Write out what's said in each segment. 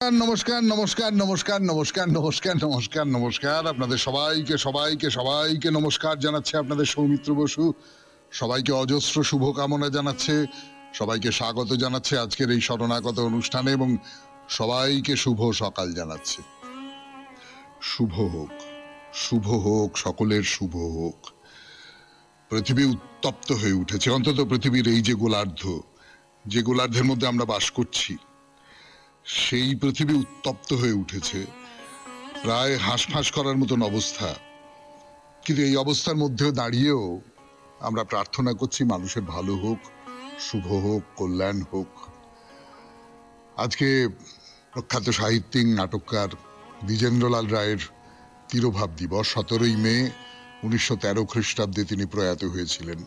নমস্কার নমস্কার নমস্কার নমস্কার নমস্কার নমস্কার নমস্কার আপনাদের সবাইকে সবাইকে সবাইকে নমস্কার জানাচ্ছে আপনাদের সৌমিত্র বসু। সবাইকে অজস্র শুভকামনা জানাচ্ছে, সবাইকে স্বাগত জানাচ্ছে আজকের এই শরণাগত অনুষ্ঠানে এবং সবাইকে শুভ সকাল জানাচ্ছে। শুভ হোক, শুভ হোক, সকলের শুভ হোক। পৃথিবী উত্তপ্ত হয়ে উঠেছে, অন্তত পৃথিবীর এই যে গোলার্ধ, যে গোলার্ধের মধ্যে আমরা বাস করছি, সেই পৃথিবী উত্তপ্ত হয়ে উঠেছে, প্রায় হাঁসফাঁস করার মতন অবস্থা। কিন্তু এই অবস্থার মধ্যেও দাঁড়িয়েও আমরা প্রার্থনা করছি মানুষের ভালো হোক, শুভ হোক, কল্যাণ হোক। আজকে প্রখ্যাত সাহিত্যিক নাটককার দ্বিজেন্দ্রলাল রায়ের তিরোভাব দিবস। 17ই মে 1913 খ্রিস্টাব্দে তিনি প্রয়াত হয়েছিলেন।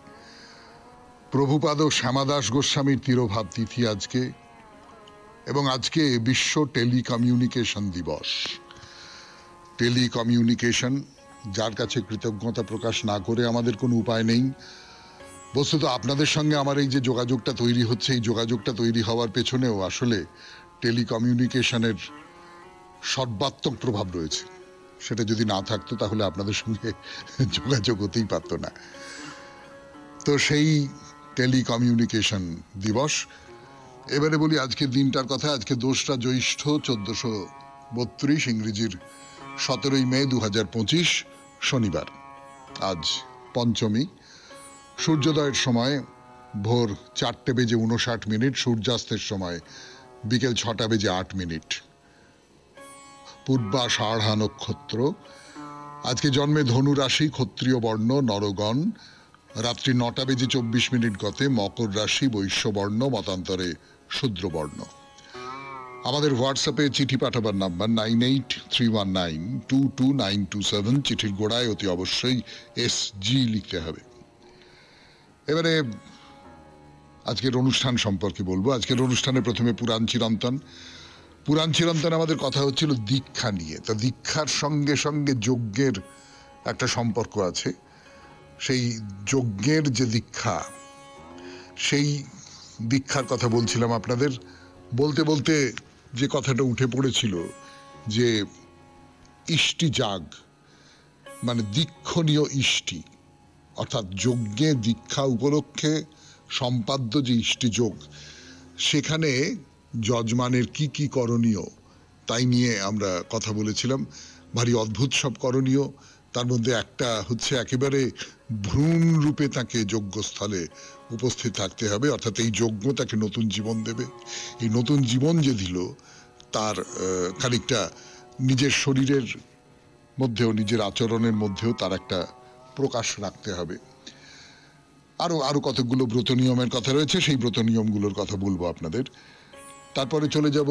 প্রভুপাদ শ্যামাদাস গোস্বামীর তিরোভাব তিথি আজকে, এবং আজকে বিশ্ব টেলিকমিউনিকেশন দিবস। টেলিকমিউনিকেশন, যার কাছে কৃতজ্ঞতা প্রকাশ না করে আমাদের কোনো উপায় নেই। বস্তুত আপনাদের সঙ্গে আমার এই যে যোগাযোগটা তৈরি হচ্ছে, এই যোগাযোগটা তৈরি হওয়ার পেছনেও আসলে টেলিকমিউনিকেশনের সর্বাত্মক প্রভাব রয়েছে। সেটা যদি না থাকতো তাহলে আপনাদের সঙ্গে যোগাযোগ হতেই পারতো না। তো সেই টেলিকমিউনিকেশন দিবস। এবারে বলি আজকের দিনটার কথা। আজকে 2রা জ্যৈষ্ঠ 1432, ইংরেজির 17ই মে 2025, শনিবার। আজ পঞ্চমী। সূর্যোদয়ের সময় ভোর 4:59, সূর্যাস্তের সময় বিকেল 6:08। পূর্বাষাঢ়া নক্ষত্র। আজকে জন্মে ধনু রাশি, ক্ষত্রিয় বর্ণ, নরগণ। রাত্রি 9:24 গতে মকর রাশি, বৈশ্য বর্ণ, মতান্তরে শূদ্রবর্ণ। আমাদের হোয়াটসঅ্যাপে চিঠি পাঠাবার নাম্বার 9831922927। চিঠির গোড়ায় অতি অবশ্যই SG লিখতে হবে। এবারে আজকের অনুষ্ঠান সম্পর্কে বলবো। আজকের অনুষ্ঠানে প্রথমে পুরাণ চিরন্তন। পুরাণ চিরন্তন আমাদের কথা হচ্ছিল দীক্ষা নিয়ে। তা দীক্ষার সঙ্গে সঙ্গে যজ্ঞের একটা সম্পর্ক আছে। সেই যজ্ঞের যে দীক্ষা, সেই দীক্ষার কথা বলছিলাম আপনাদের। বলতে বলতে যে কথাটা উঠে পড়েছিল যে ইষ্টি যাগ, মানে দীক্ষণীয় ইষ্টি, অর্থাৎ যজ্ঞে দীক্ষা উপলক্ষে সম্পাদ্য যে ইষ্টি যোগ, সেখানে যজমানের কি কি করণীয় তাই নিয়ে আমরা কথা বলেছিলাম। ভারী অদ্ভুত সব করণীয়। তার মধ্যে একটা হচ্ছে একেবারে ভ্রূণ রূপে তাকে যজ্ঞস্থলে উপস্থিত থাকতে হবে, অর্থাৎ এই যজ্ঞ তাকে নতুন জীবন দেবে। এই নতুন জীবন যে দিল তার খানিকটা নিজের শরীরের মধ্যেও, নিজের আচরণের মধ্যেও তার একটা প্রকাশ রাখতে হবে। আরো কতগুলো ব্রত নিয়মের কথা রয়েছে, সেই ব্রত নিয়মগুলোর কথা বলবো আপনাদের। তারপরে চলে যাব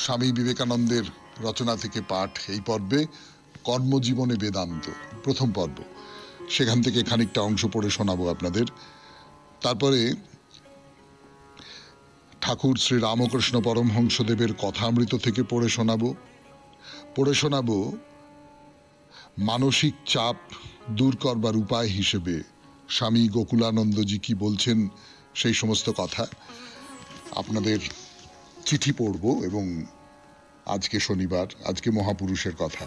স্বামী বিবেকানন্দের রচনা থেকে পাঠ এই পর্বে, কর্মজীবনে বেদান্ত, প্রথম পর্ব। সেখান থেকে খানিকটা অংশ পড়ে শোনাবো আপনাদের। তারপরে ঠাকুর শ্রী রামকৃষ্ণ পরমহংসদেবের কথামৃত থেকে পড়ে শোনাবো মানসিক চাপ দূর করবার উপায় হিসেবে স্বামী গোকুলানন্দজি কি বলছেন সেই সমস্ত কথা। আপনাদের চিঠি পড়ব এবং আজকে শনিবার, আজকে মহাপুরুষের কথা,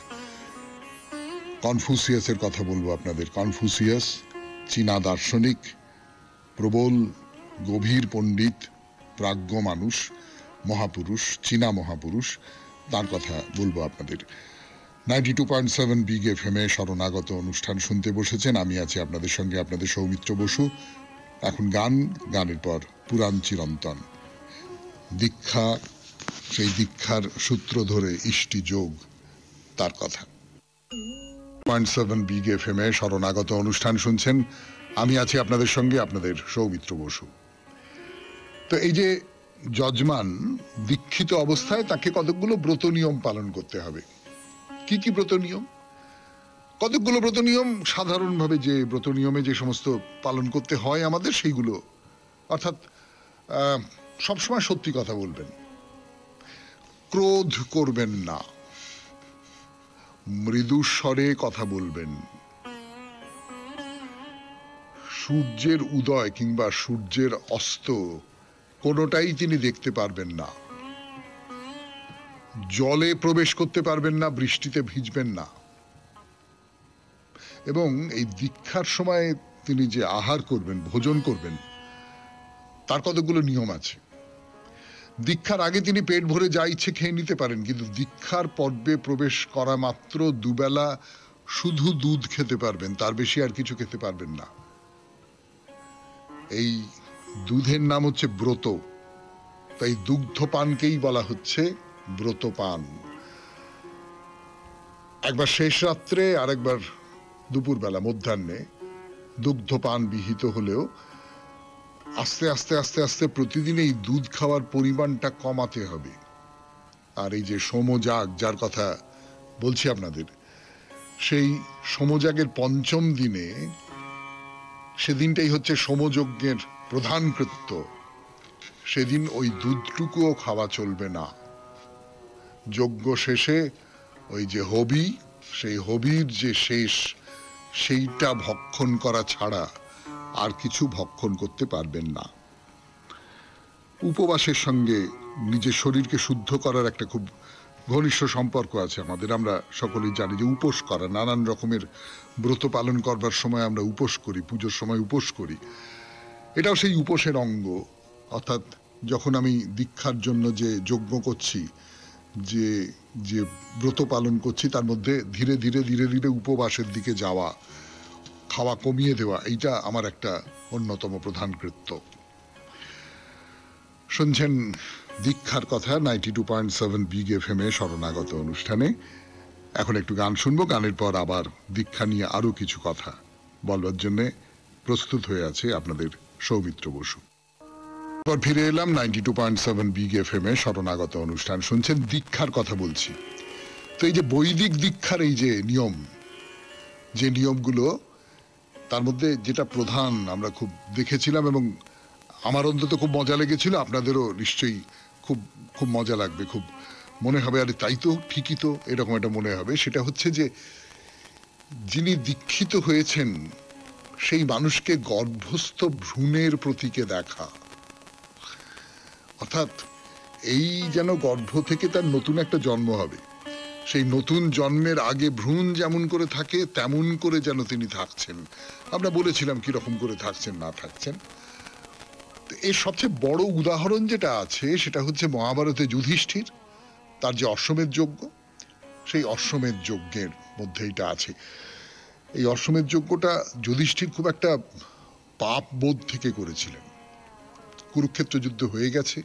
কনফুসিয়াসের কথা বলবো আপনাদের। কনফুসিয়াস, চীনা দার্শনিক, প্রবল গভীর পণ্ডিত, প্রাজ্ঞ মানুষ, মহাপুরুষ, চীনা মহাপুরুষ, তার কথা বলবো আপনাদের। 92.7 বিগ FM শরণাগত অনুষ্ঠান শুনতে বসেছেন। আমি আছি আপনাদের সঙ্গে, আপনাদের সৌমিত্র বসু। এখন গানের পর পুরাণ চিরন্তন, দীক্ষা, সেই দীক্ষার সূত্র ধরে ইষ্টি যোগ, তার কথা। 92.7 বিগ FM শরণাগত অনুষ্ঠান শুনছেন। আমি আছি আপনাদের সঙ্গে, আপনাদের সৌমিত্র বসু। তো এই যে যজমান দীক্ষিত অবস্থায় তাকে কতকগুলো ব্রত নিয়ম পালন করতে হবে। কি কি ব্রত নিয়ম? কতকগুলো ব্রত নিয়ম, সাধারণভাবে যে ব্রত নিয়মে যে সমস্ত পালন করতে হয় আমাদের, সেইগুলো। অর্থাৎ সবসময় সত্যি কথা বলবেন, ক্রোধ করবেন না, মৃদু স্বরে কথা বলবেন, সূর্যের উদয় কিংবা সূর্যের অস্ত কোনোটাই তিনি দেখতে পারবেন না। জলে প্রবেশ করতে পারবেন না, বৃষ্টিতে ভিজবেন না। এবং এই দীক্ষার সময় তিনি যে আহার করবেন, ভোজন করবেন, তার কতগুলো নিয়ম আছে। দীক্ষার আগে তিনি পেট ভরে যা ইচ্ছে খেয়ে নিতে পারেন, কিন্তু দীক্ষার পর্বে প্রবেশ করা মাত্র দুবেলা শুধু দুধ খেতে পারবেন, তার বেশি আর কিছু খেতে পারবেন না। এই দুধের নাম হচ্ছে ব্রত, তাই দুগ্ধপানকেই বলা হচ্ছে ব্রতপান। একবার শেষ রাত্রে আর একবার দুপুরবেলা মধ্যাহ্নে দুগ্ধপান বিহিত হলেও আস্তে আস্তে আস্তে আস্তে প্রতিদিন এই দুধ খাওয়ার পরিমাণটা কমাতে হবে। আর এই যে সোমযাগ যার কথা বলছি আপনাদের, সেই সোমযাগের পঞ্চম দিনে, সেদিনটাই হচ্ছে সোমযজ্ঞের প্রধান কৃত্য, সেদিন ওই দুধটুকুও খাওয়া চলবে না। যজ্ঞ শেষে ওই যে হবি, সেই হবির যে শেষ, সেইটা ভক্ষণ করা ছাড়া আর কিছু ভক্ষণ করতে পারবেন না। উপবাসের সঙ্গে নিজের শরীরকে শুদ্ধ করার একটা খুব ঘনিষ্ঠ সম্পর্ক আছে আমাদের। আমরা সকলেই জানি যে উপোস করা, নানান রকমের ব্রত পালন করবার সময় আমরা উপোস করি, পুজোর সময় উপোস করি, এটাও সেই উপোসের অঙ্গ। অর্থাৎ যখন আমি দীক্ষার জন্য যে যজ্ঞ করছি, যে যে ব্রত পালন করছি, তার মধ্যে ধীরে ধীরে ধীরে ধীরে উপবাসের দিকে যাওয়া, খাওয়া কমিয়ে দেওয়া, এইটা আমার একটা অন্যতম প্রধান কৃত্য। শুনছেন দীক্ষার কথা 92.7 বিগ এফএম এ শরণাগত অনুষ্ঠানে। এখন একটু গান শুনবো, গানের পর আবার দীক্ষা নিয়ে আরো কিছু কথা বলবার জন্য প্রস্তুত হয়ে আছে আপনাদের সৌমিত্র বসু। ফিরে এলাম 92.7 বিগ এফএম এ শরণাগত অনুষ্ঠান শুনছেন। দীক্ষার কথা বলছি। তো এই যে বৈদিক দীক্ষার এই যে নিয়ম, যে নিয়মগুলো, তার মধ্যে যেটা প্রধান আমরা খুব দেখেছিলাম এবং আমার অন্তত খুব মজা লেগেছিল, আপনাদেরও নিশ্চয়ই খুব খুব মজা লাগবে, খুব মনে হবে আরে তাই তো, ঠিকই তো, এরকম একটা মনে হবে। সেটা হচ্ছে যে যিনি দীক্ষিত হয়েছেন সেই মানুষকে গর্ভস্থ ভ্রূণের প্রতীকে দেখা। অর্থাৎ এই যেন গর্ভ থেকে তার নতুন একটা জন্ম হবে, সেই নতুন জন্মের আগে ভ্রূণ যেমন করে থাকে তেমন করে যেন তিনি থাকছেন। আমরা বলেছিলাম কিরকম করে থাকছেন না থাকছেন। এর সবচেয়ে বড় উদাহরণ যেটা আছে সেটা হচ্ছে মহাভারতে যুধিষ্ঠির, তার যে অশ্বমেধ যজ্ঞ, সেই অশ্বমেধ যজ্ঞের মধ্যে এটা আছে। এই অশ্বমেধ যজ্ঞটা যুধিষ্ঠির খুব একটা পাপ বোধ থেকে করেছিলেন। কুরুক্ষেত্র যুদ্ধ হয়ে গেছে,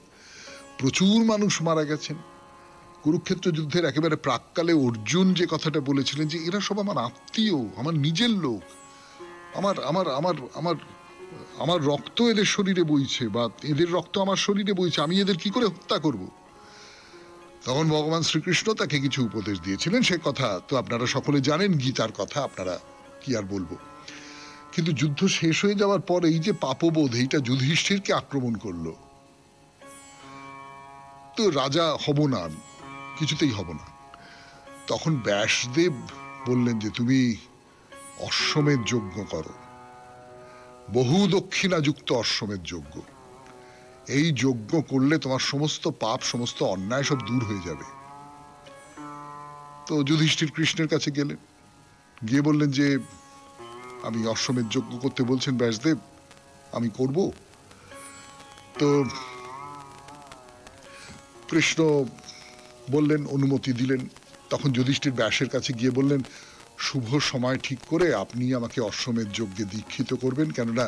প্রচুর মানুষ মারা গেছেন। কুরুক্ষেত্র যুদ্ধের একেবারে প্রাককালে অর্জুন যে কথাটা বলেছিলেন যে এরা সব আমার আত্মীয়, আমার নিজের লোক, আমার আমার আমার আমার আমার রক্ত এদের শরীরে বইছে, বা এদের রক্ত আমার শরীরে বইছে, আমি এদের কি করে হত্যা করব? তখন ভগবান শ্রীকৃষ্ণ তাকে কিছু উপদেশ দিয়েছিলেন, সে কথা তো আপনারা সকলে জানেন, গীতার কথা আপনারা কি আর বলবো। কিন্তু যুদ্ধ শেষ হয়ে যাওয়ার পর এই যে পাপবোধ, এইটা যুধিষ্ঠিরকে আক্রমণ করলো। তো রাজা হব না, কিছুতেই হব না। তখন ব্যাসদেব বললেন যে তুমি অশ্বমেধ যজ্ঞ করো, বহু দক্ষিণা যুক্ত অশ্বমেধ যজ্ঞ। এই যজ্ঞ করলে তোমার সমস্ত পাপ, সমস্ত অন্যায় সব দূর হয়ে যাবে। তো যুধিষ্ঠির কৃষ্ণের কাছে গেলেন, গিয়ে বললেন যে আমি অশ্বমেধ যজ্ঞ করতে বলছেন ব্যাসদেব, আমি করব। তো কৃষ্ণ বললেন, অনুমতি দিলেন। তখন যুধিষ্ঠির ব্যাসের কাছে গিয়ে বললেন, শুভ সময় ঠিক করে আপনি আমাকে অশ্বমেধ যজ্ঞে দীক্ষিত করবেন, কেননা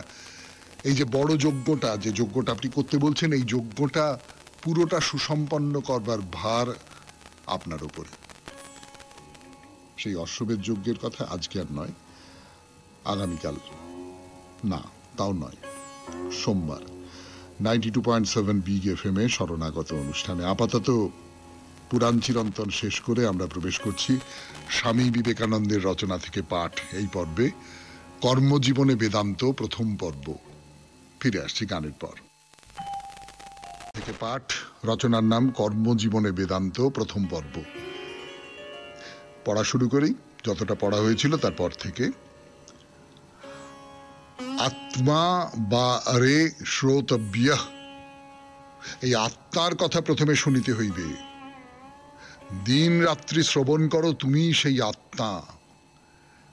এই যে বড় যজ্ঞটা, যে যজ্ঞটা আপনি করতে বলছেন, এই যজ্ঞটা পুরোটা সুসম্পন্ন করবার ভার আপনার উপরে। সেই অশ্বমেধ যজ্ঞের কথা আজকে আর নয়, আগামীকাল, না তাও নয়, সোমবার 92.7 বিগ এফএম এ শরণাগত অনুষ্ঠানে। আপাতত পুরাণ চিরন্তন শেষ করে আমরা প্রবেশ করছি স্বামী বিবেকানন্দের রচনা থেকে পাঠ এই পর্বে, কর্মজীবনে বেদান্ত প্রথম পর্ব। ফিরে আসছি গানের পর। থেকে পাঠ, রচনার নাম কর্মজীবনে বেদান্ত প্রথম পর্ব। পড়া শুরু করি, যতটা পড়া হয়েছিল তারপর থেকে। আত্মা বা রে শ্রোতব্য, এই আত্মার কথা প্রথমে শুনিতে হইবে। দিন রাত্রি শ্রবণ করো, তুমি সেই আত্মা।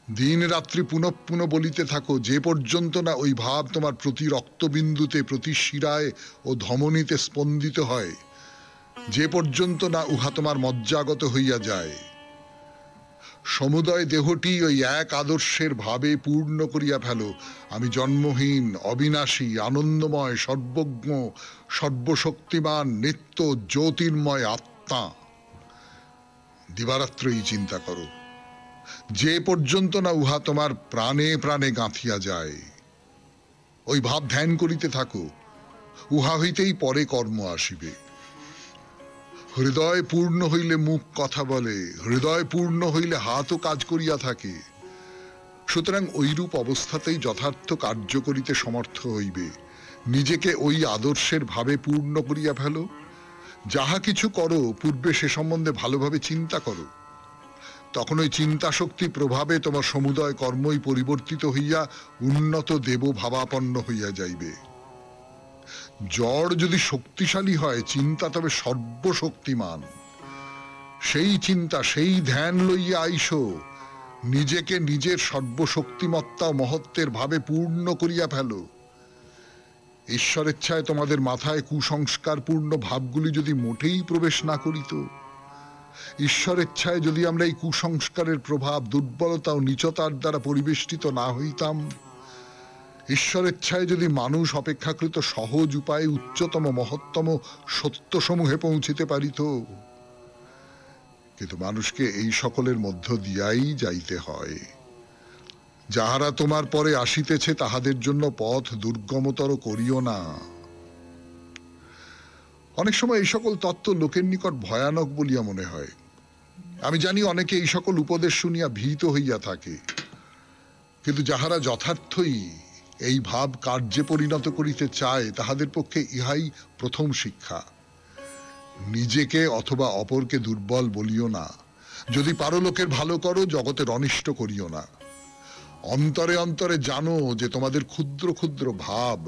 দিন রাত্রি পুনঃ পুনঃ বলিতে থাকো, যে পর্যন্ত না ওই ভাব তোমার প্রতি রক্তবিন্দুতে, প্রতি শিরায় ও ধমনীতে স্পন্দিত হয়, যে পর্যন্ত না উহা তোমার মজ্জাগত হইয়া যায়। সমুদয় দেহটি ওই এক আদর্শের ভাবে পূর্ণ করিয়া ফেলো। আমি জন্মহীন, অবিনাশী, আনন্দময়, সর্বজ্ঞ, সর্বশক্তিমান, নিত্য জ্যোতির্ময় আত্মা। দিবারাত্র এই চিন্তা করো, যে পর্যন্ত না উহা তোমার প্রাণে প্রাণে গাঁথিয়া যায়। ওই ভাব ধ্যান করিতে থাকো, উহা হইতেই পরে কর্ম আসিবে। হৃদয় পূর্ণ হইলে মুখ কথা বলে, হৃদয় পূর্ণ হইলে হাতও কাজ করিয়া থাকে। সুতরাং ঐরূপ অবস্থাতেই যথার্থ কার্য করিতে সমর্থ হইবে। নিজেকে ওই আদর্শের ভাবে পূর্ণ করিয়া ফেলো। যাহা কিছু করো পূর্বে সে সম্বন্ধে ভালোভাবে চিন্তা করো। তখন ওই চিন্তা শক্তি প্রভাবে তোমার সমুদয় কর্মই পরিবর্তিত হইয়া উন্নত দেব ভাবাপন্ন হইয়া যাইবে। জড় যদি শক্তিশালী হয়, চিন্তা তবে সর্বশক্তিমান। সেই চিন্তা, সেই ধ্যান লইয়া আইসো, নিজেকে নিজের সর্বশক্তিমত্তা মহত্বের ভাবে পূর্ণ করিয়া ফেলো। ঈশ্বরেচ্ছায় তোমাদের মাথায় কুসংস্কারপূর্ণ ভাবগুলি যদি মোটেই প্রবেশ না করিত, ঈশ্বরেচ্ছায় যদি আমরা এই কুসংস্কারের প্রভাব, দুর্বলতা ও নীচতার দ্বারা পরিবেষ্টিত না হইতাম, ঈশ্বরেচ্ছায় যদি মানুষ অপেক্ষাকৃত সহজ উপায়ে উচ্চতম মহত্তম সত্যসমূহে পৌঁছিতে পারিত, কিন্তু মানুষকে এই সকলের মধ্য দিয়াই যাইতে হয়। যাহারা তোমার পরে আসিতেছে তাহাদের জন্য পথ দুর্গমতর করিও না। অনেক সময় এই সকল তত্ত্ব লোকের নিকট ভয়ানক বলিয়া মনে হয়। আমি জানি অনেকে এই সকল উপদেশ শুনিয়া ভীত হইয়া থাকে, কিন্তু যাহারা যথার্থই এই ভাব কার্যে পরিণত করিতে চায়, তাহাদের পক্ষে ইহাই প্রথম শিক্ষা। নিজেকে অথবা অপরকে দুর্বল বলিও না। যদি পারো লোকের ভালো করো, জগতের অনিষ্ট করিও না। অন্তরে অন্তরে জানো যে তোমাদের ক্ষুদ্র ক্ষুদ্র ভাব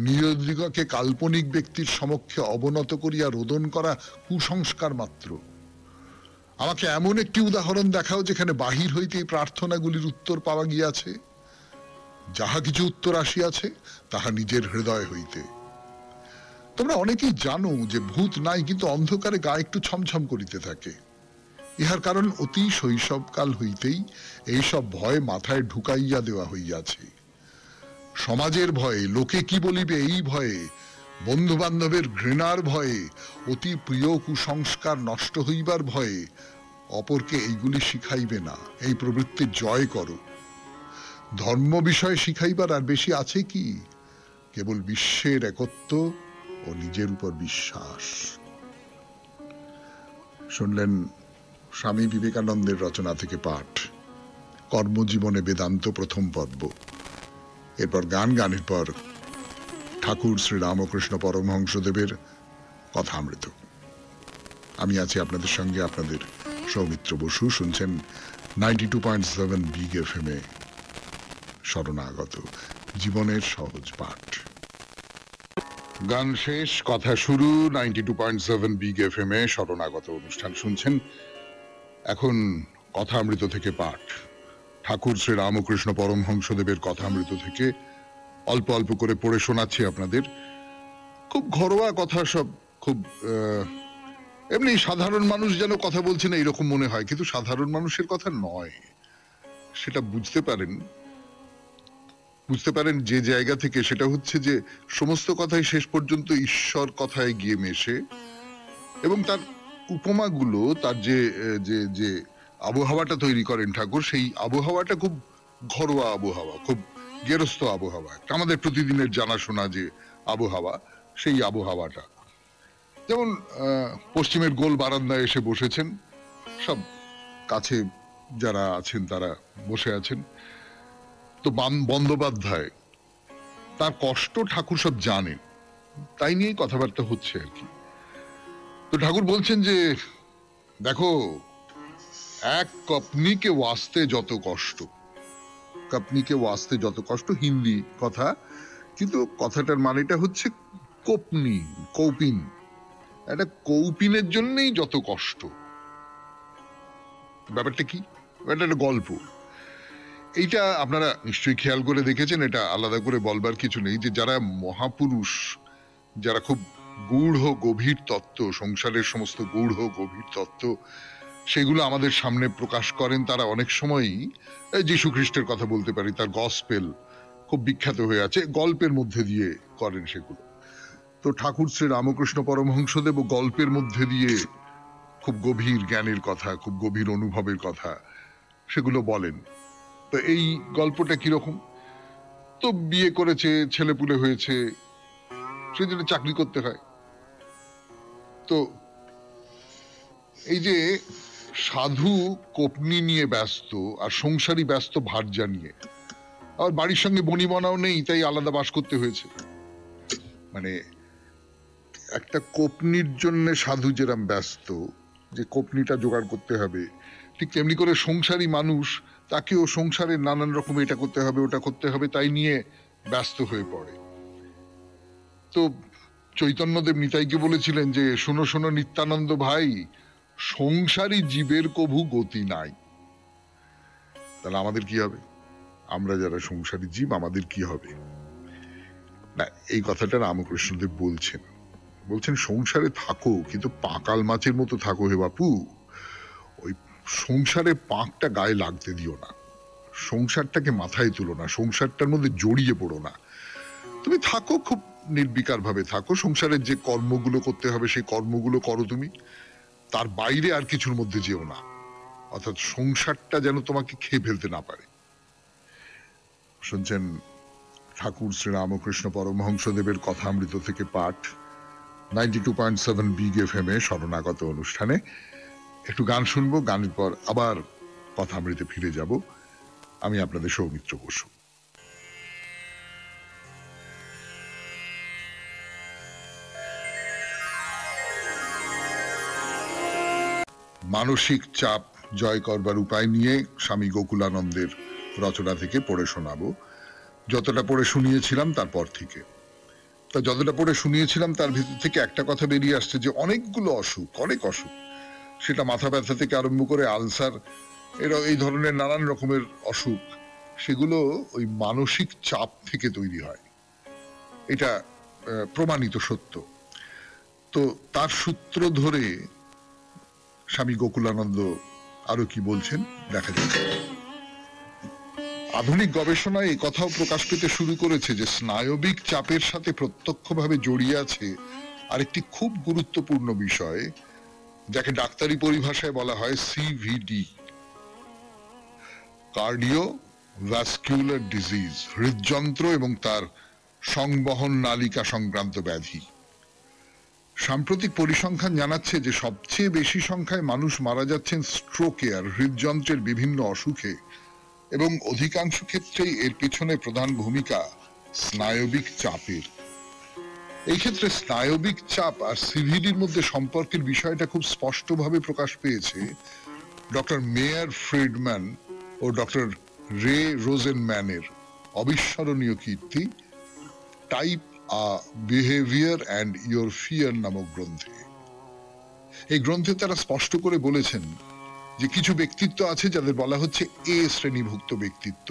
নিরদিগকে কাল্পনিক ব্যক্তির সমক্ষে অবনত করিয়া রোদন করা কুসংস্কার মাত্র। আমাকে এমন একটি উদাহরণ দেখাও যেখানে বাহির হইতে এই প্রার্থনাগুলির উত্তর পাওয়া গিয়াছে। যাহা কিছু উত্তর আসিয়াছে তাহা নিজের হৃদয় হইতে। তোমরা অনেকেই জানো যে ভূত নাই, কিন্তু অন্ধকারে গা একটু ছমছম করিতে থাকে। ইহার কারণ অতি শৈশবকাল হইতেই এইসব ভয় মাথায় ঢুকাইয়া দেওয়া হইয়াছে। সমাজের ভয়ে, লোকে কি বলিবে এই ভয়ে, বন্ধু বান্ধবের ঘৃণার ভয়ে, অতি প্রিয় কুসংস্কার নষ্ট হইবার ভয়ে অপরকে এইগুলি শিখাইবে না। এই প্রবৃত্তি জয় করো। ধর্ম বিষয়ে শিখাইবার আর বেশি আছে কি? কেবল বিশ্বের একত্ব ও নিজের উপর বিশ্বাস। শুনলেন স্বামী বিবেকানন্দের রচনা থেকে পাঠ, কর্মজীবনে বেদান্ত প্রথম পর্ব। এরপর গানের পর ঠাকুর শ্রী রামকৃষ্ণ পরমহংসদেবের কথামৃত। আমি আছি আপনাদের সঙ্গে, আপনাদের সৌমিত্র বসু। শুনছেন 92.7 বিগ FM এ শরণাগত, জীবনের সহজ পাঠ। গান শেষ, কথা শুরু। 92.7 বিগ FM এ শরণাগত অনুষ্ঠান শুনছেন। এখন কথামৃত থেকে পাঠ, ঠাকুর শ্রী রামকৃষ্ণ পরমহংসদেবের কথামৃত থেকে অল্প অল্প করে পড়ে শোনাচ্ছি আপনাদের। খুব ঘরোয়া কথা, সব খুব এমনি সাধারণ মানুষ যেন কথা বলছেন এইরকম মনে হয়, কিন্তু সাধারণ মানুষের কথা নয়। সেটা বুঝতে পারেন যে জায়গা থেকে, সেটা হচ্ছে যে সমস্ত কথাই শেষ পর্যন্ত ঈশ্বর কথায় গিয়ে মেশে, এবং তার উপমাগুলো, তার যে আবহাওয়াটা তৈরি করেন ঠাকুর, সেই আবহাওয়াটা খুব ঘরোয়া আবহাওয়া, খুব গেরস্থ আবহাওয়া, আমাদের প্রতিদিনের জানাশোনা যে আবহাওয়া, সেই আবহাওয়াটা। যেমন পশ্চিমের গোল বারান্দায় এসে বসেছেন, সব কাছে যারা আছেন তারা বসে আছেন। তো বন্দ্যোপাধ্যায়, তার কষ্ট ঠাকুর সব জানেন, তাই নিয়েই কথাবার্তা হচ্ছে আর কি। তো ঠাকুর বলছেন যে দেখো, এক কপনিকে ওয়াস্তে যত কষ্ট, কপনিকে ওয়াস্তে যত কষ্ট, হিন্দি কথা, কিন্তু কথাটার মানেটা হচ্ছে কৌপিন। একটা কৌপিনের জন্যই যত কষ্ট। ব্যাপারটা কি? ব্যাপারটা একটা গল্প। এইটা আপনারা নিশ্চয়ই খেয়াল করে দেখেছেন, এটা আলাদা করে বলবার কিছু নেই যে যারা মহাপুরুষ, যারা খুব গূঢ় গভীর তত্ত্ব, সংসারের সমস্ত গূঢ় গভীর তত্ত্ব সেগুলো আমাদের সামনে প্রকাশ করেন, তারা অনেক সময়ই যীশু খ্রিস্টের কথা বলতে পারি, তার গসপেল খুব বিখ্যাত হয়ে আছে, গল্পের মধ্যে দিয়ে করেন সেগুলো। তো ঠাকুর শ্রী রামকৃষ্ণ পরমহংসদেব গল্পের মধ্যে দিয়ে খুব গভীর জ্ঞানের কথা, খুব গভীর অনুভবের কথা সেগুলো বলেন। তো এই গল্পটা কিরকম? তো বিয়ে করেছে, ছেলেপুলে হয়েছে, সেই জন্য চাকরি করতে হয়। তো এই যে সাধু কোপনি নিয়ে ব্যস্ত আর সংসারী ব্যস্ত ভার্যা নিয়ে, আর বাড়ির সঙ্গে বনিবনাও নেই, তাই আলাদা বাস করতে হয়েছে। মানে একটা কোপনির জন্য সাধু যেরকম ব্যস্ত, যে কোপনিটা জোগাড় করতে হবে, ঠিক তেমনি করে সংসারী মানুষ, তাকেও সংসারের নানান রকম এটা করতে হবে ওটা করতে হবে, তাই নিয়ে ব্যস্ত হয়ে পড়ে। তো চৈতন্যদেব নিতাইকে বলেছিলেন যে শোনো শোনো নিত্যানন্দ ভাই, সংসারী জীবের কভু গতি নাই। তাহলে আমাদের কি হবে? আমরা যারা সংসারী জীব, আমাদের কি হবে? না, এই কথাটা রামকৃষ্ণদেব বলছেন সংসারে থাকো, কিন্তু পাকাল মাছের মতো থাকো হে বাপু। ওই সংসারের পাঁকটা গায়ে লাগতে দিও না, সংসারটাকে মাথায় তুলো না, সংসারটার মধ্যে জড়িয়ে পড়ো না। তুমি থাকো, খুব নির্বিকার ভাবে থাকো, সংসারের যে কর্মগুলো করতে হবে সেই কর্মগুলো করো তুমি, তার বাইরে আর কিছুর মধ্যে যেও না। অর্থাৎ সংসারটা যেন তোমাকে খেয়ে ফেলতে না পারে। শুনছেন ঠাকুর শ্রী রামকৃষ্ণ পরমহংসদেবের কথামৃত থেকে পাঠ, 92.7 বিগ FM এ শরণাগত অনুষ্ঠানে। একটু গান শুনবো, গানের পর আবার কথামৃতে ফিরে যাব। আমি আপনাদের সৌমিত্র বসু। মানসিক চাপ জয় করবার উপায় নিয়ে স্বামী গোকুলানন্দের রচনা থেকে পড়ে শোনাবো। যতটা পড়ে শুনিয়েছিলাম তারপর থেকে, তা যতটা পড়ে শুনিয়েছিলাম তার ভিতর থেকে একটা কথা বেরিয়ে আসছে যে অনেকগুলো অসুখ, অনেক অসুখ, সেটা মাথা ব্যথা থেকে আরম্ভ করে আলসার, এরা এই ধরনের নানান রকমের অসুখ, সেগুলো ওই মানসিক চাপ থেকে তৈরি হয়। এটা প্রমাণিত সত্য। তো তার সূত্র ধরে স্বামী গোকুলানন্দ আরো কি বলছেন দেখা যাচ্ছে। আধুনিক গবেষণায় এই কথাও প্রকাশ পেতে শুরু করেছে যে স্নায়বিক চাপের সাথে প্রত্যক্ষভাবে জড়িয়ে আছে আরেকটি খুব গুরুত্বপূর্ণ বিষয়, যাকে ডাক্তারি পরিভাষায় বলা হয় সিভিডি, কার্ডিও ভাস্কুলার ডিজিজ, হৃদযন্ত্র এবং তার সংবহন নালিকা সংক্রান্ত ব্যাধি। সাম্প্রতিক পরিসংখ্যান জানাচ্ছে যে সবচেয়ে বেশি সংখ্যায় মানুষ মারা যাচ্ছেন স্ট্রোকে আর হৃদযন্ত্রের বিভিন্ন অসুখে, এবং অধিকাংশ ক্ষেত্রেই এর পিছনে প্রধান ভূমিকা স্নায়বিক চাপের। এই ক্ষেত্রে স্নায়বিক চাপ আর সিভিডির মধ্যে সম্পর্কের বিষয়টা খুব স্পষ্টভাবে প্রকাশ পেয়েছে ডক্টর মেয়ার ফ্রিডম্যান ও ডক্টর রে রোজেনম্যানের অবিস্মরণীয় কীর্তি type A behaviour and your fear নামক গ্রন্থে। এই গ্রন্থে তারা স্পষ্ট করে বলেছেন যে কিছু ব্যক্তিত্ব আছে যাদের বলা হচ্ছে এ শ্রেণীভুক্ত ব্যক্তিত্ব,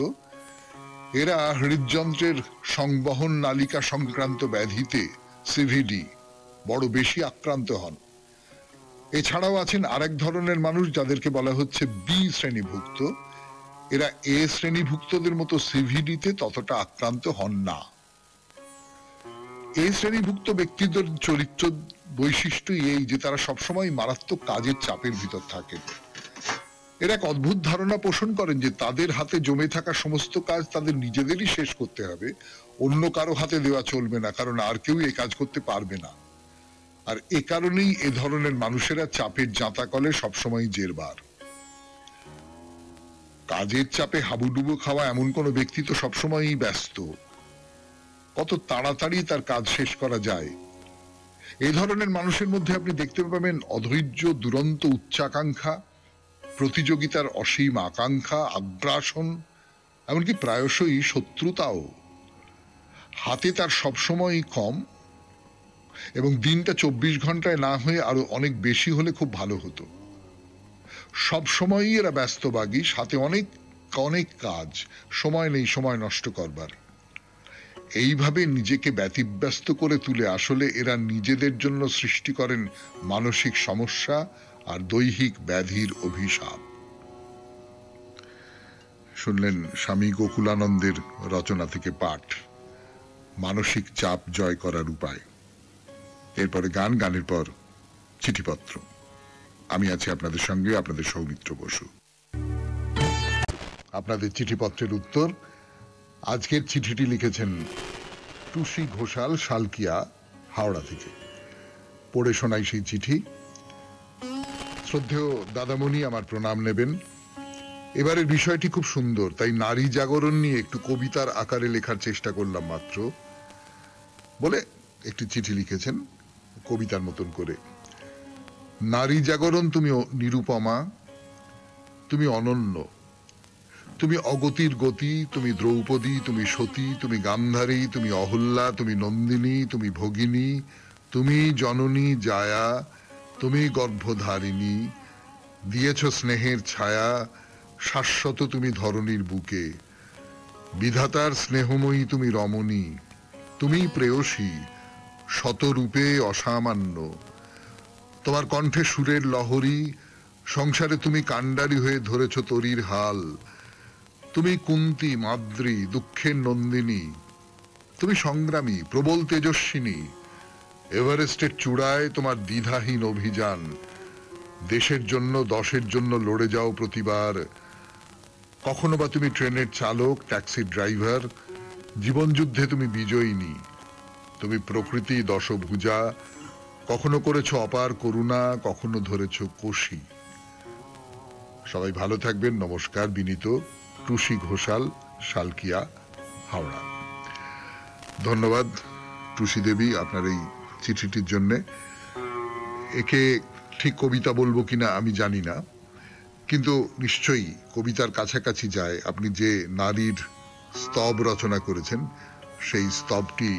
এরা হৃদযন্ত্রের সংবহন নালিকা সংক্রান্ত ব্যাধিতে সিভিডি বড় বেশি আক্রান্ত হন। এছাড়াও আছেন আরেক ধরনের মানুষ যাদেরকে বলা হচ্ছে বি শ্রেণীভুক্ত, এরা এ শ্রেণীভুক্তদের মতো সিভিডিতে ততটা আক্রান্ত হন না। এই শ্রেণীভুক্ত ব্যক্তিদের চরিত্র বৈশিষ্ট্য এই যে তারা সবসময় মারাত্মক কাজের চাপের ভিতর থাকেন। এর এক অদ্ভুত ধারণা পোষণ করেন যে তাদের হাতে জমে থাকা সমস্ত কাজ তাদের নিজেদেরই শেষ করতে হবে, অন্য কারো হাতে দেওয়া চলবে না, কারণ আর কেউ এই কাজ করতে পারবে না। আর এ কারণেই এ ধরনের মানুষেরা চাপের জাঁতাকলে সবসময় জেরবার। কাজের চাপে হাবুডুবু খাওয়া এমন কোন ব্যক্তি তো সবসময়ই ব্যস্ত, কত তাড়াতাড়ি তার কাজ শেষ করা যায়। এই ধরনের মানুষের মধ্যে আপনি দেখতে পাবেন অধৈর্য, দুরন্ত উচ্চাকাঙ্ক্ষা, প্রতিযোগিতার অসীম আকাঙ্ক্ষা, আগ্রাসন, এমনকি প্রায়শই শত্রুতাও। হাতে তার সবসময় কম, এবং দিনটা 24 ঘন্টায় না হয়ে আরো অনেক বেশি হলে খুব ভালো হতো। সব সময়ই এরা ব্যস্তবাগী, সাথে অনেক অনেক কাজ, সময় নেই সময় নষ্ট করবার। এইভাবে নিজেকে ব্যতিব্যস্ত করে তুলে আসলে এরা নিজেদের জন্য সৃষ্টি করেন মানসিক সমস্যা আর দৈহিক ব্যাধির অভিশাপ। শুনলেন স্বামী গোকুলানন্দের রচনা থেকে পাঠ, মানসিক চাপ জয় করার উপায়। এরপরে গান, গানের পর চিঠিপত্র। আমি আছি আপনাদের সঙ্গে, আপনাদের সৌমিত্র বসু। আপনাদের চিঠিপত্রের উত্তর। আজকের চিঠিটি লিখেছেন টুসি ঘোষাল, শালকিয়া, হাওড়া থেকে। পড়ে শোনাই সেই চিঠি। শ্রদ্ধেয় দাদামণি আমার প্রণাম নেবেন। এবারের বিষয়টি খুব সুন্দর, তাই নারী জাগরণ নিয়ে একটু কবিতার আকারে লেখার চেষ্টা করলাম মাত্র বলে একটি চিঠি লিখেছেন কবিতার মতন করে। নারী জাগরণ, তুমি নিরুপমা, তুমি অনন্য, তুমি অগতির গতি, তুমি দ্রৌপদী, তুমি সতী, তুমি গান্ধারী, তুমি অহল্যা, তুমি নন্দিনী, তুমি ভগিনী, তুমি জননী জায়া, তুমি গর্ভধারিণী, দিয়েছ স্নেহের ছায়া, শাশ্বত তুমি ধরণীর বুকে, বিধাতার স্নেহময়ী তুমি রমণী, তুমি প্রেয়সী, শতরূপে অসামান্য, তোমার কণ্ঠে সুরের লহরী, সংসারে তুমি কাণ্ডারি হয়ে ধরেছ তরীর হাল, তুমি কুন্তী মাদ্রী, দুঃখের নন্দিনী, তুমি সংগ্রামী, প্রবল তেজস্বিনী, এভারেস্টের চূড়ায় তোমার দ্বিধাহীন অভিযান, দেশের জন্য দশের জন্য লড়ে যাও প্রতিবার, কখনো বা তুমি ট্রেনের চালক, ট্যাক্সি ড্রাইভার, জীবনযুদ্ধে তুমি বিজয়িনী, তুমি প্রকৃতি দশভুজা, কখনো করেছ অপার করুণা, কখনো ধরেছ কোশি। সবাই ভালো থাকবেন। নমস্কার। বিনীত টুসি ঘোষাল, শালকিয়া, হাওড়া। ধন্যবাদ টুসি দেবী আপনার এই চিঠিটির জন্যে। একে ঠিক কবিতা বলবো কিনা আমি জানি না, কিন্তু নিশ্চয়ই কবিতার কাছাকাছি যায়। আপনি যে নারীর স্তব রচনা করেছেন, সেই স্তবটি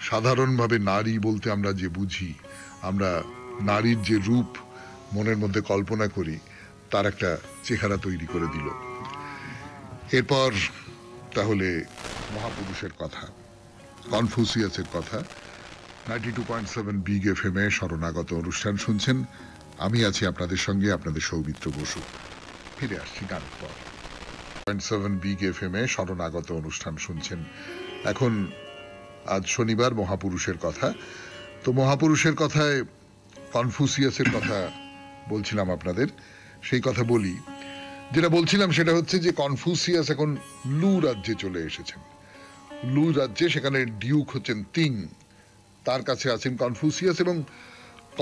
সাধারণভাবে নারী বলতে আমরা যে বুঝি, আমরা নারীর যে রূপ মনের মধ্যে কল্পনা করি, তার একটা চেহারা তৈরি করে দিল। এরপর তাহলে মহাপুরুষের কথা, কনফুসিয়াসের কথা। 92.7 বিগ এফএম এ শরণাগত অনুষ্ঠান শুনছেন। আমি আছি আপনাদের সঙ্গে, আপনাদের সৌমিত্র বসু। ফিরে আসছি গানের পর। 7 বিগ এফএম এ শরণাগত অনুষ্ঠান শুনছেন। এখন আজ শনিবার, মহাপুরুষের কথা। তো মহাপুরুষের কথায় কনফুসিয়াসের কথা বলছিলাম আপনাদের, সেই কথা বলি। যেটা বলছিলাম সেটা হচ্ছে যে কনফুসিয়াস এখন লু রাজ্যে চলে এসেছেন। লু রাজ্যে, সেখানে ডিউক হচ্ছেন তিং, তার কাছে আছেন কনফুসিয়াস। এবং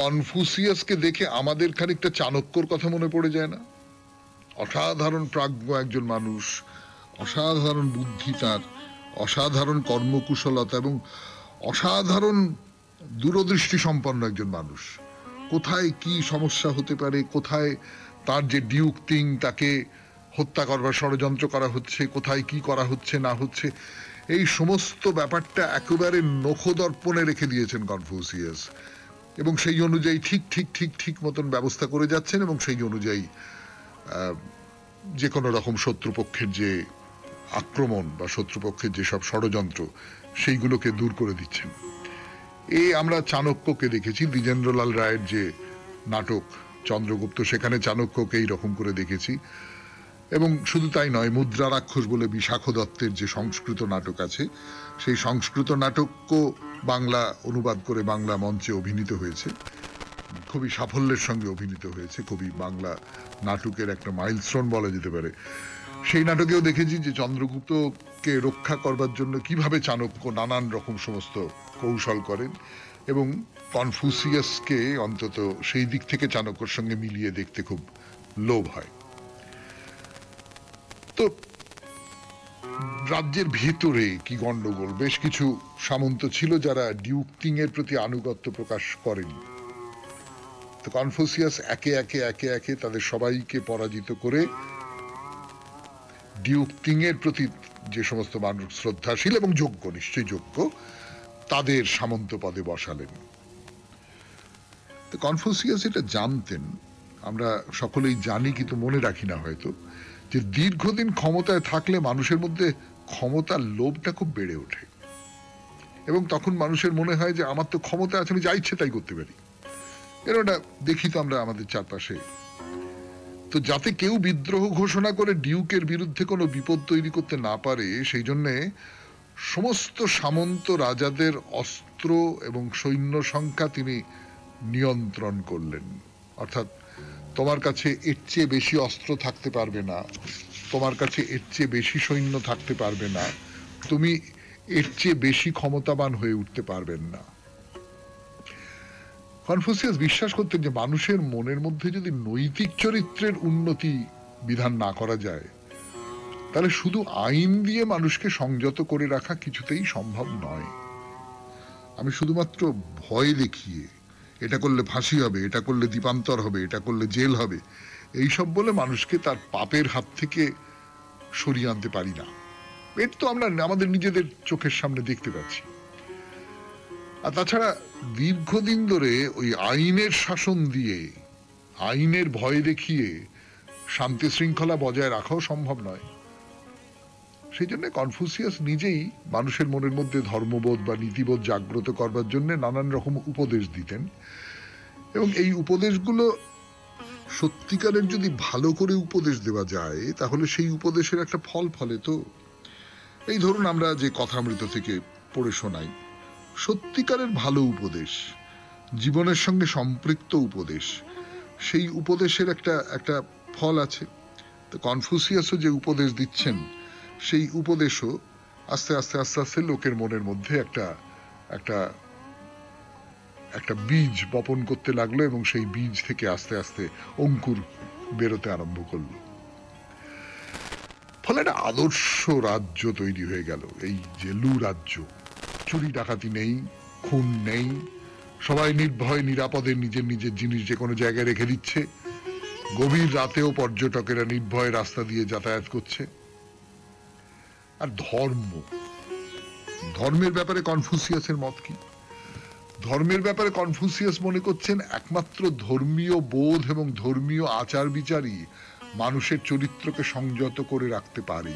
কনফুসিয়াসকে দেখে আমাদের খানিকটা চাণক্যর কথা মনে পড়ে যায় না? অসাধারণ প্রাজ্ঞ একজন মানুষ, অসাধারণ বুদ্ধি তার, অসাধারণ কর্মকুশলতা এবং অসাধারণ দূরদৃষ্টি সম্পন্ন একজন মানুষ। কোথায় কি সমস্যা হতে পারে, কোথায় তার যে ডিউক তিং, তাকে হত্যা করবার ষড়যন্ত্র করা হচ্ছে, কোথায় কি করা হচ্ছে না হচ্ছে, এই সমস্ত ব্যাপারটা একেবারে নখদর্পণে রেখে দিয়েছেন কনফুসিয়াস। এবং সেই অনুযায়ী ঠিক ঠিক ঠিক ঠিক মতন ব্যবস্থা করে যাচ্ছেন, এবং সেই অনুযায়ী যে কোনো রকম শত্রুপক্ষের যে আক্রমণ বা শত্রুপক্ষের যেসব ষড়যন্ত্র, সেইগুলোকে দূর করে দিচ্ছেন। আমরা চাণক্যকে দেখেছি, দ্বিজেন্দ্রলাল রায়ের যে নাটক চন্দ্রগুপ্ত, সেখানে চাণক্যকে এইরকম করে দেখেছি। এবং শুধু তাই নয়, মুদ্রা রাক্ষস বলে বিশাখ দত্তের যে সংস্কৃত নাটক আছে, সেই সংস্কৃত নাটকও বাংলা অনুবাদ করে বাংলা মঞ্চে অভিনীত হয়েছে, খুবই সাফল্যের সঙ্গে অভিনীত হয়েছে, খুবই বাংলা নাটকের একটা মাইলস্টোন বলা যেতে পারে। সেই নাটকেও দেখেছি যে চন্দ্রগুপ্তকে রক্ষা করবার জন্য কিভাবে চাণক্য নানান রকম সমস্ত কৌশল করেন, এবং কনফুসিয়াসকে অন্তত সেই দিক থেকে চাণক্যর সঙ্গে মিলিয়ে দেখতে খুব লোভ হয়। তো রাজ্যের ভেতরে কি গন্ডগোল, বেশ কিছু সামন্ত ছিল যারা ডিউক তিং এর প্রতি আনুগত্য প্রকাশ করেনি। তো কনফুসিয়াস একে একে একে একে তাদের সবাইকে পরাজিত করে ডিউক তিং এর প্রতি যে সমস্ত মানুষ শ্রদ্ধাশীল এবং যোগ্য, নিশ্চয়ই যোগ্য, তাদের সামন্ত পদে বসালেন। তো কনফুসিয়াস এটা জানতেন, আমরা সকলেই জানি কিন্তু মনে রাখি না হয়তো, যে দীর্ঘদিন ক্ষমতায় থাকলে মানুষের মধ্যে ক্ষমতার লোভটা খুব বেড়ে ওঠে এবং তখন মানুষের মনে হয় যে আমার তো ক্ষমতা আছে, আমি যা ইচ্ছে তাই করতে পারি। এরকমটা দেখি তো আমরা আমাদের চারপাশে। তো যাতে কেউ বিদ্রোহ ঘোষণা করে ডিউকের বিরুদ্ধে কোনো বিপদ তৈরি করতে না পারে, সেই জন্য সমস্ত সামন্ত রাজাদের অস্ত্র এবং সৈন্য সংখ্যা তিনি নিয়ন্ত্রণ করলেন। অর্থাৎ তোমার কাছে এর চেয়ে বেশি অস্ত্র থাকতে পারবে না, তোমার কাছে এর চেয়ে বেশি সৈন্য থাকতে পারবে না, তুমি এর চেয়ে বেশি ক্ষমতাবান হয়ে উঠতে পারবেন না। কনফুসিয়াস বিশ্বাস করতেন যে মানুষের মনের মধ্যে যদি নৈতিক চরিত্রের উন্নতি বিধান না করা যায়, তাহলে শুধু আইন দিয়ে মানুষকে সংযত করে রাখা কিছুতেই সম্ভব নয়। আমি শুধুমাত্র ভয় দেখিয়ে, এটা করলে ফাঁসি হবে, এটা করলে দ্বীপান্তর হবে, এটা করলে জেল হবে, এইসব বলে মানুষকে তার পাপের হাত থেকে সরিয়ে আনতে পারি না। এটা তো আমরা আমাদের নিজেদের চোখের সামনে দেখতে পাচ্ছি। আর তাছাড়া দীর্ঘদিন ধরে ওই আইনের শাসন দিয়ে, আইনের ভয় দেখিয়ে শান্তি শৃঙ্খলা বজায় রাখাও সম্ভব নয়। সেই জন্য কনফুসিয়াস নিজেই মানুষের মনের মধ্যে ধর্মবোধ বা নীতিবোধ জাগ্রত করবার জন্য নানান রকম উপদেশ দিতেন, এবং এই উপদেশগুলো সত্যিকারের যদি ভালো করে উপদেশ দেওয়া যায়, তাহলে সেই উপদেশের একটা ফল ফলে। তো এই ধরুন আমরা যে কথামৃত থেকে পড়ে শোনাই, সত্যিকারের ভালো উপদেশ, জীবনের সঙ্গে সম্পৃক্ত উপদেশ, সেই উপদেশের একটা ফল আছে। তো কনফুসিয়াসও যে উপদেশ দিচ্ছেন, সেই উপদেশও আস্তে আস্তে আস্তে আস্তে লোকের মনের মধ্যে একটা একটা একটা বীজ বপন করতে লাগলো, এবং সেই বীজ থেকে আস্তে আস্তে অঙ্কুর বেরোতে আরম্ভ করলো। ফলে একটা আদর্শ রাজ্য তৈরি হয়ে গেল, এই যে লু রাজ্য। চুরি ডাকাতি নেই, খুন নেই, সবাই নির্ভয় নিরাপদে নিজের নিজের জিনিস যে কোনো জায়গায় রেখে দিচ্ছে, গভীর রাতেও পর্যটকেরা নির্ভয় রাস্তা দিয়ে যাতায়াত করছে। আর ধর্মের ব্যাপারে কনফুসিয়াসের মত কি? ধর্মের ব্যাপারে কনফুসিয়াস মনে করছেন একমাত্র ধর্মীয় বোধ এবং ধর্মীয় আচার বিচারই মানুষের চরিত্রকে সংযত করে রাখতে পারে।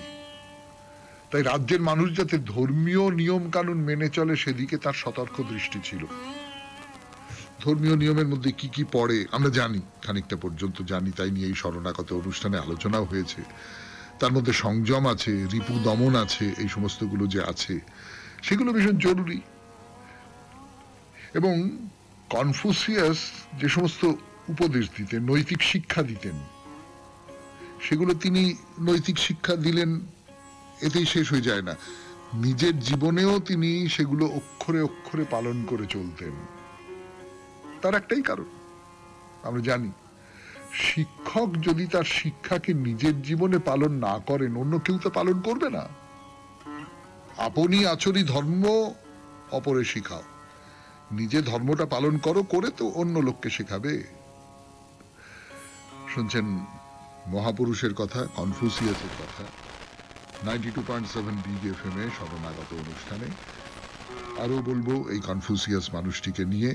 তাই রাজ্যের মানুষ যাতে ধর্মীয় নিয়ম কানুন মেনে চলে, সেদিকে তার সতর্ক দৃষ্টি ছিল। ধর্মীয় নিয়মের মধ্যে কি কি পড়ে আমরা জানি, খানিকটা পর্যন্ত জানি, তাই নিয়ে এই শরণাগত অনুষ্ঠানে আলোচনাও হয়েছে। তার মধ্যে সংযম আছে, রিপু দমন আছে, এই সমস্তগুলো যে আছে সেগুলো ভীষণ জরুরি। এবং কনফুসিয়াস যে সমস্ত উপদেশ দিতেন, নৈতিক শিক্ষা দিতেন, সেগুলো তিনি নৈতিক শিক্ষা দিলেন এতেই শেষ হয়ে যায় না, নিজের জীবনেও তিনি সেগুলো অক্ষরে অক্ষরে পালন করে চলতেন। তার একটাই কারণ আমরা জানি, শিক্ষক যদি তার শিক্ষাকে নিজের জীবনে পালন না করেন, অন্য কেউ তো পালন করবে না। আপনি আচরি ধর্ম অপরে শিখাও, নিজে ধর্মটা পালন করো, করে তো অন্য লোককে শেখাবে। শুনছেন মহাপুরুষের কথা, কনফুসিয়াসের কথা, 92.7 বিগ এফএম এ শরণাগত অনুষ্ঠানে। আরো বলবো এই কনফুসিয়াস মানুষটিকে নিয়ে,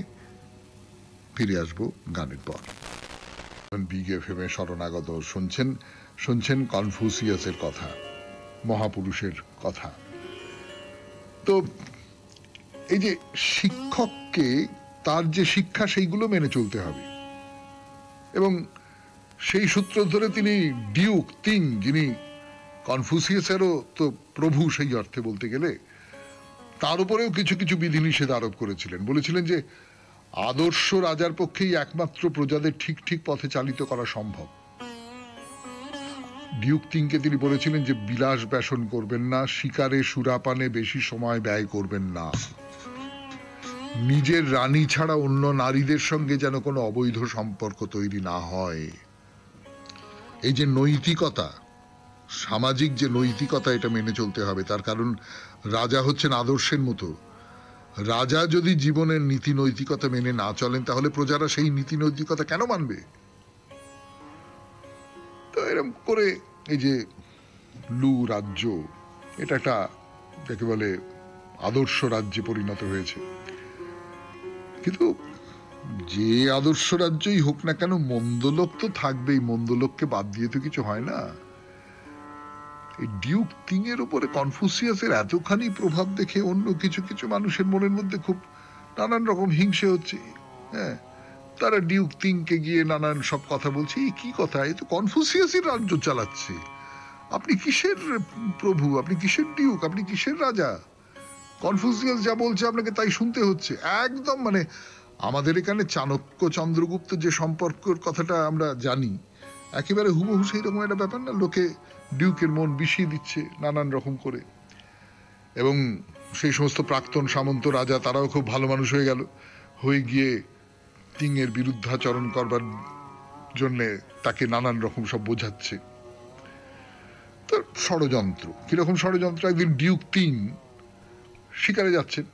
ফিরে আসবো গানের পর। বিগ এফএম এ শরণাগত শুনছেন কনফুসিয়াসের কথা, মহাপুরুষের কথা। তো এই যে শিক্ষককে তার যে শিক্ষা সেইগুলো মেনে চলতে হবে, এবং সেই সূত্র ধরে তিনি ডিউক তিং, যিনি কনফুসিয়াসেরও তো প্রভু সেই অর্থে বলতে গেলে, তার উপরেও কিছু কিছু বিধিনিষেধ আরোপ করেছিলেন। বলেছিলেন যে আদর্শ রাজার পক্ষেই একমাত্র প্রজাদের ঠিক ঠিক পথে চালিত করা সম্ভব। ডিউক তিংকে তিনি বলেছিলেন যে বিলাস ব্যসন করবেন না, শিকারে সুরাপানে বেশি সময় ব্যয় করবেন না, নিজের রানী ছাড়া অন্য নারীদের সঙ্গে যেন কোনো অবৈধ সম্পর্ক তৈরি না হয়। এই যে নৈতিকতা, সামাজিক যে নৈতিকতা, এটা মেনে চলতে হবে। তার কারণ রাজা হচ্ছেন আদর্শের মতো। রাজা যদি জীবনের নীতি নৈতিকতা মেনে না চলেন, তাহলে প্রজারা সেই নীতি নৈতিকতা কেন মানবে? তো এরকম করে এই যে লু রাজ্য, এটা একটা যাকে বলে আদর্শ রাজ্যে পরিণত হয়েছে। কিন্তু যে আদর্শ রাজ্যই হোক না কেন মন্দ লোক তো থাকবেই, মন্দ লোককে বাদ দিয়ে তো কিছু হয় না। এই ডিউক কিং এর উপরে কনফুসিয়াসের এতখানি প্রভাব দেখে অন্য কিছু কিছু মানুষের মনের মধ্যে খুব নানান রকম হিংসে হচ্ছে। হ্যাঁ, তারা ডিউক কিংকে গিয়ে নানান সব কথা বলছে। এই কি কথা, এই তো কনফুসিয়াসই রাজ্য চালাচ্ছে। আপনি কিসের প্রভু, আপনি কিসের ডিউক, আপনি কিসের রাজা? কনফুসিয়াস যা বলছে আপনাকে তাই শুনতে হচ্ছে। একদম মানে আমাদের এখানে চাণক্য চন্দ্রগুপ্ত যে সম্পর্কের কথাটা আমরা জানি, একেবারে হুবহু সেই রকম একটা ব্যাপার না। লোকে ডিউকের মন বিষিয়ে দিচ্ছে নানান রকম করে, এবং সেই সমস্ত প্রাক্তন সামন্ত রাজা তারাও খুব ভালো মানুষ হয়ে গেল, হয়ে গিয়ে কিং এর বিরুদ্ধাচরণ করবার জন্যে তাকে নানান রকম সব বোঝাচ্ছে। তো ষড়যন্ত্র, কিরকম ষড়যন্ত্র? একদিন ডিউক কিং শিকারে যাচ্ছেন,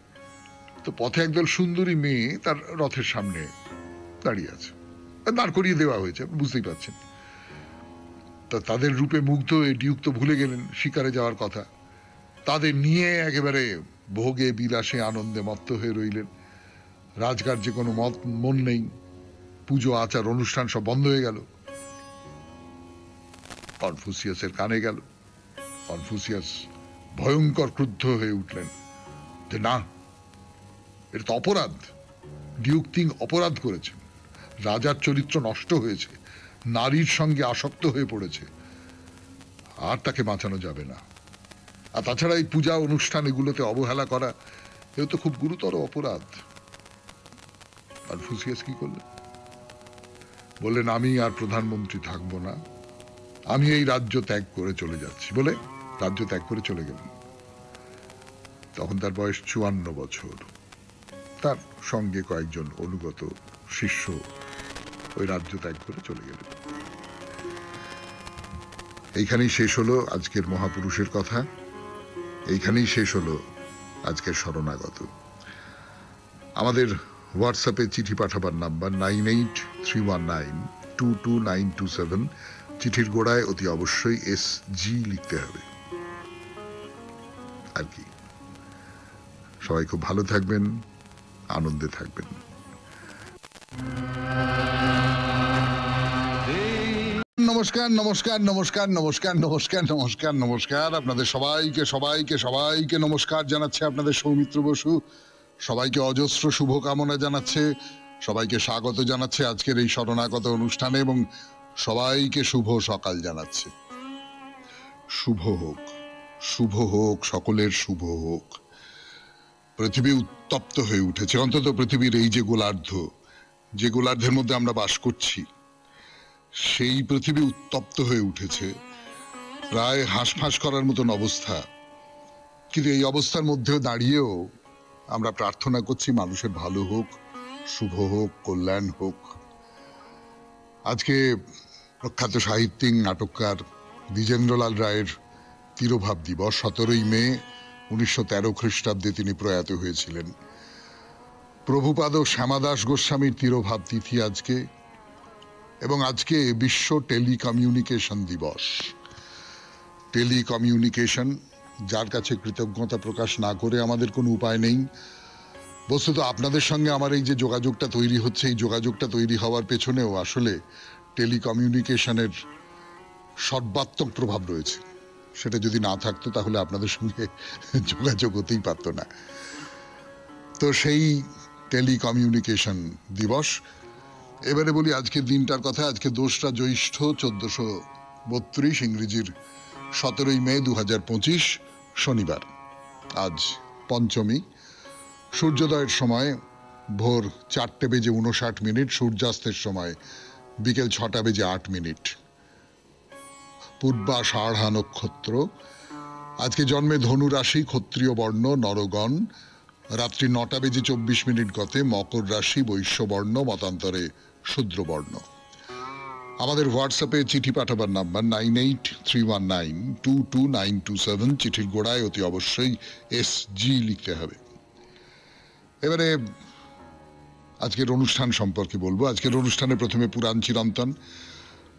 তো পথে একদল সুন্দরী মেয়ে তার রথের সামনে দাঁড়িয়ে আছে, দাঁড় করিয়ে দেওয়া হয়েছে, বুঝতেই পারছেন। তা তাদের রূপে মুগ্ধ হয়ে ডিউক তো ভুলে গেলেন শিকারে যাওয়ার কথা, তাদের নিয়ে একেবারে ভোগে বিলাসে আনন্দে মত্ত হয়ে রইলেন। রাজকার্যে কোনো মন নেই, পুজো আচার অনুষ্ঠান সব বন্ধ হয়ে গেল। কনফুসিয়াসের কানে গেল। কনফুসিয়াস ভয়ঙ্কর ক্রুদ্ধ হয়ে উঠলেন যে না, এটা তো অপরাধ, ডিউক কিং অপরাধ করেছেন, রাজার চরিত্র নষ্ট হয়েছে, নারীর সঙ্গে আসক্ত হয়ে পড়েছে, আর তাকে বাঁচানো যাবে না। আর তাছাড়া এই পূজা অনুষ্ঠান এগুলোতে অবহেলা করা, এও তো খুব গুরুতর অপরাধ। কনফুসিয়াস কি করলেন? বললেন আমি আর প্রধানমন্ত্রী থাকবো না, আমি এই রাজ্য ত্যাগ করে চলে যাচ্ছি, বলে রাজ্য ত্যাগ করে চলে গেলেন। তখন তার বয়স 54 বছর। তার সঙ্গে কয়েকজন অনুগত শিষ্য ওই রাজ্য ত্যাগ করে চলে গেলেন। এইখানেই শেষ হলো আজকের মহাপুরুষের কথা, এইখানেই শেষ হলো আজকের শরণাগত। আমাদের হোয়াটসঅ্যাপে চিঠি পাঠাবার নাম্বার 9831922927। চিঠির গোড়ায় অতি অবশ্যই SG লিখতে হবে। আর কি, সবাই খুব ভালো থাকবেন, আনন্দে থাকবেন। নমস্কার নমস্কার নমস্কার নমস্কার নমস্কার নমস্কার নমস্কার আপনাদের সবাইকে সবাইকে সবাইকে নমস্কার জানাচ্ছে আপনাদের সৌমিত্র বসু। সবাইকে অজস্র শুভকামনা জানাচ্ছে, সবাইকে স্বাগত জানাচ্ছে আজকের এই শরণাগত অনুষ্ঠানে, এবং সবাইকে শুভ সকাল জানাচ্ছে। শুভ হোক, শুভ হোক, সকলের শুভ হোক। পৃথিবী উত্তপ্ত হয়ে উঠেছে, অন্তত পৃথিবীর এই যে গোলার্ধ, যে গোলার্ধের মধ্যে আমরা বাস করছি, সেই পৃথিবী উত্তপ্ত হয়ে উঠেছে, প্রায় হাঁসফাঁস করার মতন অবস্থা। কিন্তু এই অবস্থার মধ্যেও দাঁড়িয়েও আমরা প্রার্থনা করছি মানুষের ভালো হোক, শুভ হোক, কল্যাণ হোক। আজকে প্রখ্যাত সাহিত্যিক নাটককার দ্বিজেন্দ্রলাল রায়ের তিরোভাব দিবস। 17ই মে 1913 খ্রিস্টাব্দে তিনি প্রয়াত হয়েছিলেন। প্রভুপাদ শ্যামাদাস গোস্বামীর তিরোভাব তিথি আজকে, এবং আজকে বিশ্ব টেলিকমিউনিকেশন দিবস। টেলিকমিউনিকেশন, যার কাছে কৃতজ্ঞতা প্রকাশ না করে আমাদের কোনো উপায় নেই। বস্তুত আপনাদের সঙ্গে আমার এই যে যোগাযোগটা তৈরি হচ্ছে, এই যোগাযোগটা তৈরি হওয়ার পেছনেও আসলে টেলিকমিউনিকেশনের সর্বাত্মক প্রভাব রয়েছে। সেটা যদি না থাকতো তাহলে আপনাদের সঙ্গে যোগাযোগ হতেই পারত না। তো সেই টেলিকমিউনিকেশন দিবস। এবারে বলি আজকের দিনটার কথা। আজকে 2রা জ্যৈষ্ঠ 1432, ইংরেজির 17ই মে 2025, শনিবার। আজ পঞ্চমী। সূর্যোদয়ের সময় ভোর 4:59, সূর্যাস্তের সময় বিকেল 6:08। পূর্বাষাঢ়া নক্ষত্র। আজকে জন্মে ধনু রাশি, ক্ষত্রিয় বর্ণ, নরগণ। রাত্রি 9:24 গতে মকর রাশি, বৈশ্য বর্ণ, মতান্তরে শূদ্রবর্ণ। আমাদের হোয়াটসঅ্যাপে চিঠি পাঠাবার নাম্বার 9831922927। চিঠির গোড়ায় অতি অবশ্যই SG লিখতে হবে। এবারে আজকের অনুষ্ঠান সম্পর্কে বলবো। আজকের অনুষ্ঠানে প্রথমে পুরাণ চিরন্তন।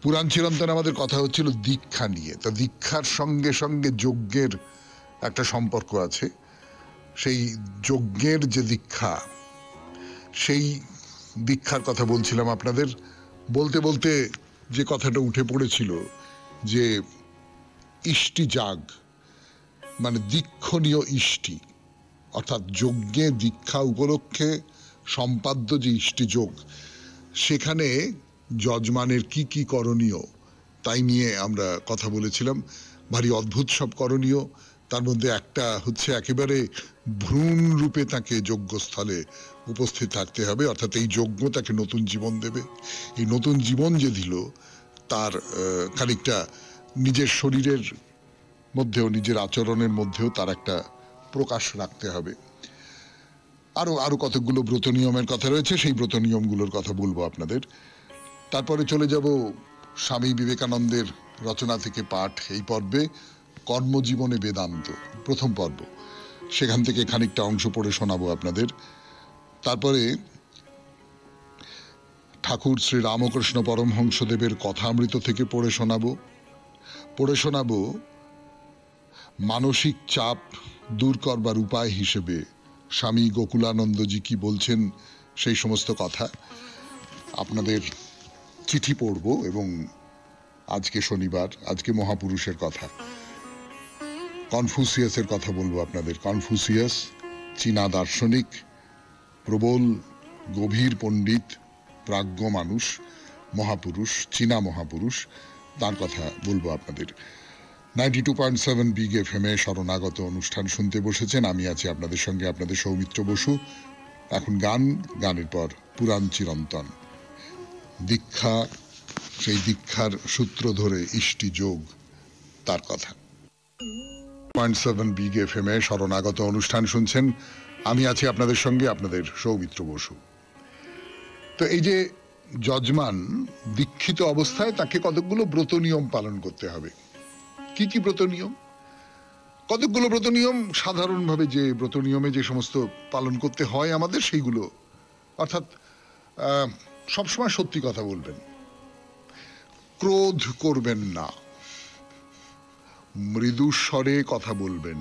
পুরাণ চিরন্তন আমাদের কথা হচ্ছিল দীক্ষা নিয়ে। তা দীক্ষার সঙ্গে সঙ্গে যজ্ঞের একটা সম্পর্ক আছে। সেই যজ্ঞের যে দীক্ষা, সেই দীক্ষার কথা বলছিলাম আপনাদের, বলতে বলতে যে কথাটা উঠে পড়েছিল যে ইষ্টি যাগ, মানে দীক্ষণীয় ইষ্টি, অর্থাৎ যজ্ঞে দীক্ষা উপলক্ষে সম্পাদ্য যে ইষ্টি যোগ, সেখানে যজমানের কি কি করণীয় তাই নিয়ে আমরা কথা বলেছিলাম। ভারী অদ্ভুত সব করণীয়। তার মধ্যে একটা হচ্ছে একেবারে ভ্রূণ রূপে তাকে যজ্ঞস্থলে উপস্থিত থাকতে হবে, অর্থাৎ এই যজ্ঞ তাকে নতুন জীবন দেবে। এই নতুন জীবন যে দিল তার খানিকটা নিজের শরীরের মধ্যেও, নিজের আচরণের মধ্যেও তার একটা প্রকাশ রাখতে হবে। আরো আরো কতগুলো ব্রত নিয়মের কথা রয়েছে, সেই ব্রত নিয়মগুলোর কথা বলবো আপনাদের। তারপরে চলে যাব স্বামী বিবেকানন্দের রচনা থেকে পাঠ, এই পর্বে কর্মজীবনে বেদান্ত, প্রথম পর্ব, সেখান থেকে খানিকটা অংশ পড়ে শোনাবো আপনাদের। তারপরে ঠাকুর শ্রী রামকৃষ্ণ পরমহংসদেবের কথামৃত থেকে পড়ে শোনাবো মানসিক চাপ দূর করবার উপায় হিসেবে স্বামী গোকুলানন্দজি কি বলছেন সেই সমস্ত কথা। আপনাদের চিঠি পড়ব এবং আজকে শনিবার, আজকে মহাপুরুষের কথা, কনফুসিয়াসের কথা বলবো আপনাদের। কনফুসিয়াস, চীনা দার্শনিক, প্রবল গভীর পণ্ডিত, প্রাজ্ঞ মানুষ, মহাপুরুষ, চীনা মহাপুরুষ, তার কথা বলবো আপনাদের। 92.7 বিগ এফএম এ শরণাগত অনুষ্ঠান শুনতে বসেছেন। আমি আছি আপনাদের সঙ্গে, আপনাদের সৌমিত্র বসু। এখন গান, গানের পর পুরাণ চিরন্তন, দীক্ষা, সেই দীক্ষার সূত্র ধরে ইষ্টি যোগ, তার কথা। 92.7 বিগ এফএম এ শরণাগত অনুষ্ঠান শুনছেন। আমি আছি আপনাদের সঙ্গে, আপনাদের সৌমিত্র বসু। তো এই যে যজমান দীক্ষিত অবস্থায় তাকে কতগুলো ব্রত নিয়ম পালন করতে হবে। কি কি ব্রত নিয়ম? কতগুলো ব্রত নিয়ম, সাধারণভাবে যে ব্রত নিয়মে যে সমস্ত পালন করতে হয় আমাদের, সেইগুলো, অর্থাৎ সবসময় সত্যি কথা বলবেন, ক্রোধ করবেন না, মৃদু স্বরে কথা বলবেন,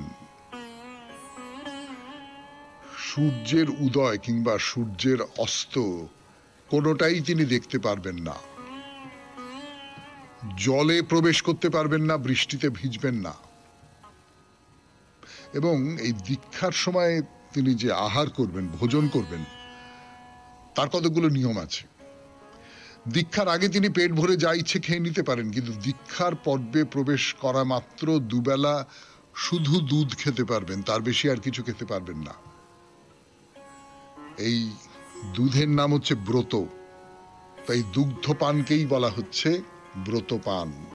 সূর্যের উদয় কিংবা সূর্যের অস্ত কোনোটাই তিনি দেখতে পারবেন না, জলে প্রবেশ করতে পারবেন না, বৃষ্টিতে ভিজবেন না। এবং এই দীক্ষার সময় তিনি যে আহার করবেন, ভোজন করবেন, তার কতগুলো নিয়ম আছে। দীক্ষার আগে তিনি পেট ভরে যা ইচ্ছে খেয়ে নিতে পারেন, কিন্তু দীক্ষার পর্বে প্রবেশ করা মাত্র দুবেলা শুধু দুধ খেতে পারবেন, তার বেশি আর কিছু খেতে পারবেন না। এই দুধের নাম হচ্ছে ব্রত, তাই দুগ্ধপানকেই বলা হচ্ছে ব্রতপান।